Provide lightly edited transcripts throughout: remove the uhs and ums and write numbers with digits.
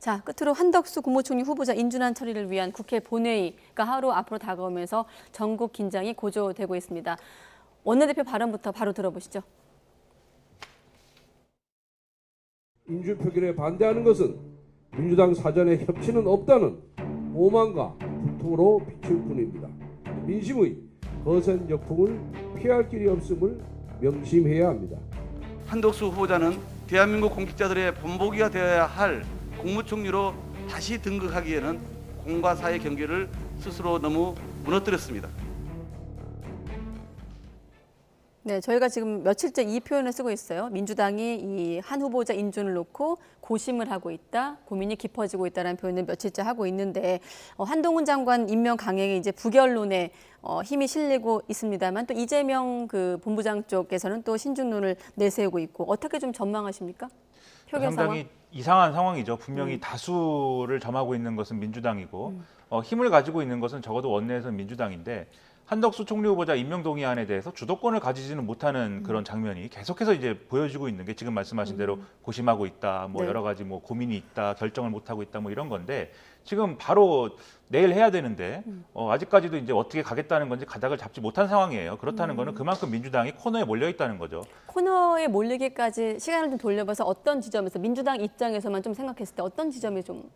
자, 끝으로 한덕수 국무총리 후보자 인준안 처리를 위한 국회 본회의가 하루 앞으로 다가오면서 전국 긴장이 고조되고 있습니다. 원내대표 발언부터 바로 들어보시죠. 인준 표결에 반대하는 것은 민주당 사전에 협치는 없다는 오만과 불통으로 비출 뿐입니다. 민심의 거센 역풍을 피할 길이 없음을 명심해야 합니다. 한덕수 후보자는 대한민국 공직자들의 본보기가 되어야 할 국무총리로 다시 등극하기에는 공과 사의 경계를 스스로 너무 무너뜨렸습니다. 네, 저희가 지금 며칠째 이 표현을 쓰고 있어요. 민주당이 이 한 후보자 인준을 놓고 고심을 하고 있다, 고민이 깊어지고 있다는 표현을 며칠째 하고 있는데 한동훈 장관 임명 강행에 이제 부결론에 힘이 실리고 있습니다만 또 이재명 그 본부장 쪽에서는 또 신중론을 내세우고 있고 어떻게 좀 전망하십니까? 표결 상당히 상황? 이상한 상황이죠. 분명히 다수를 점하고 있는 것은 민주당이고 힘을 가지고 있는 것은 적어도 원내에서는 민주당인데 한덕수 총리 후보자 임명 동의안에 대해서 주도권을 가지지는 못하는 그런 장면이 계속해서 이제 보여지고 있는 게 지금 말씀하신 대로 고심하고 있다, 뭐 네. 여러 가지 뭐 고민이 있다, 결정을 못 하고 있다, 뭐 이런 건데 지금 바로 내일 해야 되는데 아직까지도 이제 어떻게 가겠다는 건지 가닥을 잡지 못한 상황이에요. 그렇다는 거는 그만큼 민주당이 코너에 몰려 있다는 거죠. 코너에 몰리기까지 시간을 좀 돌려봐서 어떤 지점에서 민주당 입장에서만 좀 생각했을 때 어떤 지점이 좀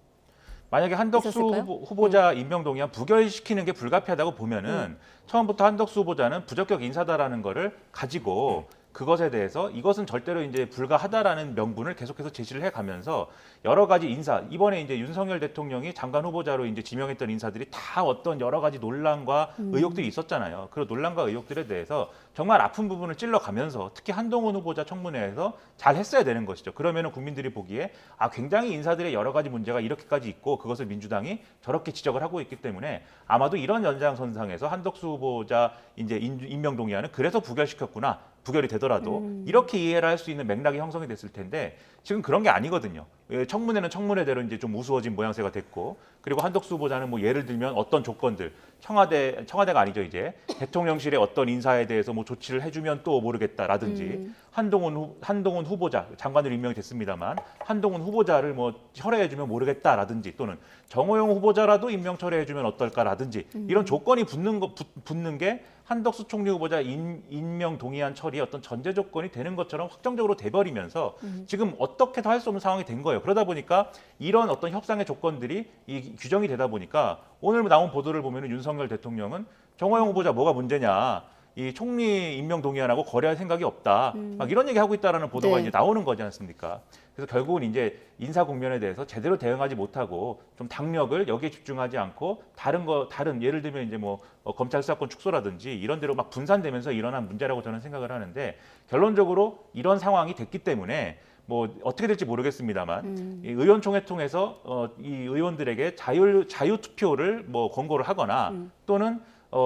만약에 한덕수 있었을까요? 후보자 임명 동의안 부결시키는 게 불가피하다고 보면은 처음부터 한덕수 후보자는 부적격 인사다라는 거를 가지고 그것에 대해서 이것은 절대로 이제 불가하다라는 명분을 계속해서 제시를 해가면서 여러 가지 인사, 이번에 이제 윤석열 대통령이 장관 후보자로 이제 지명했던 인사들이 다 어떤 여러 가지 논란과 의혹들이 있었잖아요. 그런 논란과 의혹들에 대해서 정말 아픈 부분을 찔러가면서 특히 한동훈 후보자 청문회에서 잘 했어야 되는 것이죠. 그러면은 국민들이 보기에 굉장히 인사들의 여러 가지 문제가 이렇게까지 있고 그것을 민주당이 저렇게 지적을 하고 있기 때문에 아마도 이런 연장선상에서 한덕수 후보자 이제 임명 동의안은 그래서 부결시켰구나. 부결이 되더라도 이렇게 이해를 할 수 있는 맥락이 형성이 됐을 텐데 지금 그런 게 아니거든요. 청문회는 청문회대로 이제 좀 우스워진 모양새가 됐고 그리고 한덕수 후보자는 뭐 예를 들면 어떤 조건들 청와대가 아니죠 이제 대통령실의 어떤 인사에 대해서 뭐 조치를 해주면 또 모르겠다라든지 한동훈 후보자 장관으로 임명이 됐습니다만 한동훈 후보자를 뭐 철회해주면 모르겠다라든지 또는 정호영 후보자라도 임명 철회해주면 어떨까라든지 이런 조건이 붙는 게 한덕수 총리 후보자 임명 동의안 처리의 어떤 전제 조건이 되는 것처럼 확정적으로 돼버리면서 지금 어떻게도 할 수 없는 상황이 된 거예요. 그러다 보니까 이런 어떤 협상의 조건들이 이 규정이 되다 보니까 오늘 나온 보도를 보면 윤석열 대통령은 정호영 후보자 뭐가 문제냐. 이 총리 임명 동의안하고 거래할 생각이 없다. 막 이런 얘기하고 있다라는 보도가 네. 이제 나오는 거지 않습니까? 그래서 결국은 이제 인사 국면에 대해서 제대로 대응하지 못하고 좀 당력을 여기에 집중하지 않고 다른 예를 들면 이제 뭐 검찰 수사권 축소라든지 이런 데로 막 분산되면서 일어난 문제라고 저는 생각을 하는데 결론적으로 이런 상황이 됐기 때문에 뭐 어떻게 될지 모르겠습니다만 이 의원총회 통해서 이 의원들에게 자유 투표를 뭐 권고를 하거나 또는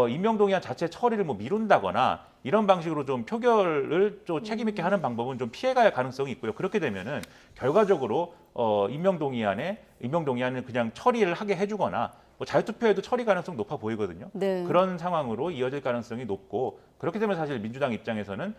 임명동의안 자체 처리를 뭐 미룬다거나 이런 방식으로 좀 표결을 좀 책임 있게 하는 방법은 좀 피해갈 가능성이 있고요. 그렇게 되면은 결과적으로 임명동의안을 그냥 처리를 하게 해주거나 뭐 자유투표에도 처리 가능성 높아 보이거든요. 네. 그런 상황으로 이어질 가능성이 높고 그렇게 되면 사실 민주당 입장에서는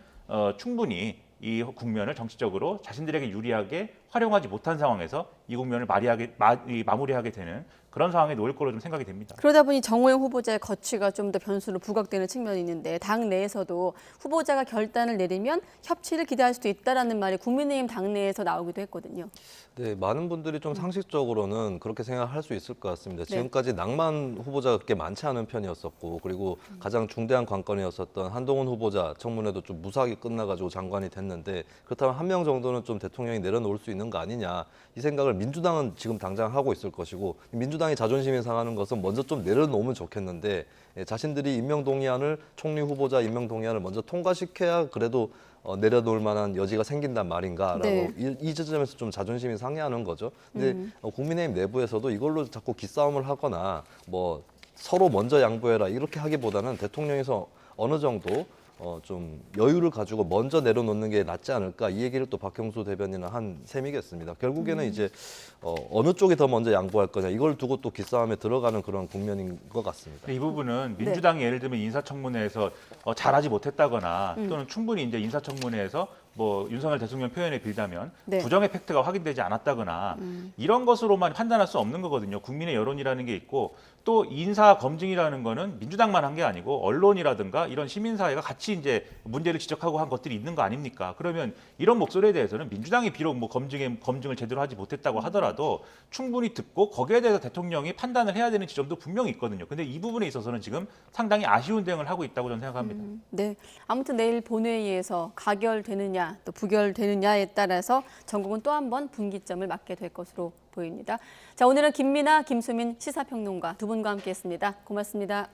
충분히 이 국면을 정치적으로 자신들에게 유리하게 활용하지 못한 상황에서 이 국면을 마무리하게 되는 그런 상황에 놓일 거로 좀 생각이 됩니다. 그러다 보니 정호영 후보자의 거취가 좀 더 변수로 부각되는 측면이 있는데 당 내에서도 후보자가 결단을 내리면 협치를 기대할 수도 있다라는 말이 국민의힘 당내에서 나오기도 했거든요. 네, 많은 분들이 좀 상식적으로는 그렇게 생각할 수 있을 것 같습니다. 네. 지금까지 낭만 후보자가 그렇게 많지 않은 편이었었고 그리고 가장 중대한 관건이었었던 한동훈 후보자 청문회도 좀 무사하게 끝나가지고 장관이 됐는데 그렇다면 한 명 정도는 좀 대통령이 내려놓을 수 있는 거 아니냐 이 생각을 민주당은 지금 당장 하고 있을 것이고 민주당이 자존심이 상하는 것은 먼저 좀 내려놓으면 좋겠는데 자신들이 임명동의안을 총리 후보자 임명동의안을 먼저 통과시켜야 그래도 내려놓을 만한 여지가 생긴단 말인가라고 네. 이 지점에서 좀 자존심이 상해하는 거죠. 근데 국민의힘 내부에서도 이걸로 자꾸 기싸움을 하거나 뭐 서로 먼저 양보해라 이렇게 하기보다는 대통령에서 어느 정도 좀 여유를 가지고 먼저 내려놓는 게 낫지 않을까 이 얘기를 또 박형수 대변인은 한 셈이겠습니다. 결국에는 이제 어느 쪽이 더 먼저 양보할 거냐 이걸 두고 또 기싸움에 들어가는 그런 국면인 것 같습니다. 이 부분은 민주당이 예를 들면 인사청문회에서 잘하지 못했다거나 음. 또는 충분히 이제 인사청문회에서 뭐 윤석열 대통령 표현에 빌자면 네. 부정의 팩트가 확인되지 않았다거나 이런 것으로만 판단할 수 없는 거거든요. 국민의 여론이라는 게 있고 또 인사 검증이라는 거는 민주당만 한 게 아니고 언론이라든가 이런 시민사회가 같이 이제 문제를 지적하고 한 것들이 있는 거 아닙니까? 그러면 이런 목소리에 대해서는 민주당이 비록 뭐 검증을 제대로 하지 못했다고 하더라도 충분히 듣고 거기에 대해서 대통령이 판단을 해야 되는 지점도 분명히 있거든요. 근데 이 부분에 있어서는 지금 상당히 아쉬운 대응을 하고 있다고 저는 생각합니다. 네. 아무튼 내일 본회의에서 가결되느냐 또 부결되느냐에 따라서 전국은 또 한 번 분기점을 맞게 될 것으로 보입니다. 자, 오늘은 김민아, 김수민 시사평론가 두 분과 함께했습니다. 고맙습니다.